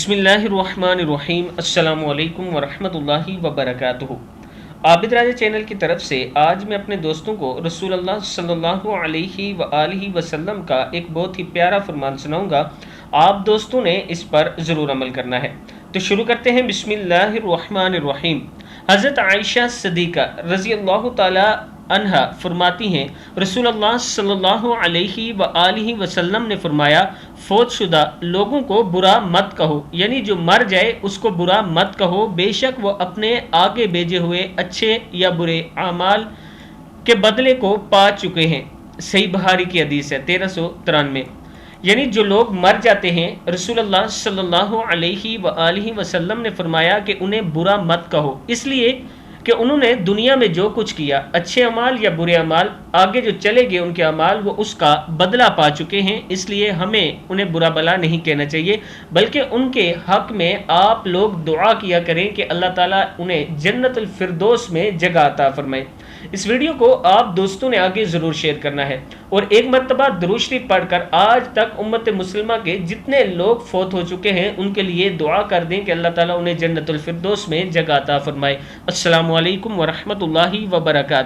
بسم اللہ الرحمن الرحیم۔ السلام علیکم ورحمۃ اللہ وبرکاتہ۔ عابد راجہ چینل کی طرف سے آج میں اپنے دوستوں کو رسول اللہ صلی اللہ علیہ وآلہ وسلم کا ایک بہت ہی پیارا فرمان سناؤں گا۔ آپ دوستوں نے اس پر ضرور عمل کرنا ہے۔ تو شروع کرتے ہیں۔ بسم اللہ الرحمن الرحیم۔ حضرت عائشہ صدیقہ رضی اللہ تعالی عنہا فرماتی ہیں، رسول اللہ صلی اللہ علیہ وآلہ وسلم نے فرمایا، فوت شدہ لوگوں کو برا مت کہو، یعنی جو مر جائے اس کو برا مت کہو، بے شک وہ اپنے آگے بھیجے ہوئے اچھے یا برے اعمال کے بدلے کو پا چکے ہیں۔ صحیح بخاری کی حدیث ہے 1393۔ یعنی جو لوگ مر جاتے ہیں، رسول اللہ صلی اللہ علیہ وآلہ وسلم نے فرمایا کہ انہیں برا مت کہو، اس لیے کہ انہوں نے دنیا میں جو کچھ کیا، اچھے اعمال یا برے اعمال، آگے جو چلے گئے ان کے اعمال، وہ اس کا بدلہ پا چکے ہیں، اس لیے ہمیں انہیں برا بلا نہیں کہنا چاہیے، بلکہ ان کے حق میں آپ لوگ دعا کیا کریں کہ اللہ تعالیٰ انہیں جنت الفردوس میں جگہ عطا فرمائے۔ اس ویڈیو کو آپ دوستوں نے آگے ضرور شیئر کرنا ہے، اور ایک مرتبہ درود شریف پڑھ کر آج تک امت مسلمہ کے جتنے لوگ فوت ہو چکے ہیں ان کے لیے دعا کر دیں کہ اللہ تعالیٰ انہیں جنت الفردوس میں جگہ عطا فرمائے۔ السلام علیکم ورحمۃ اللہ وبرکاتہ۔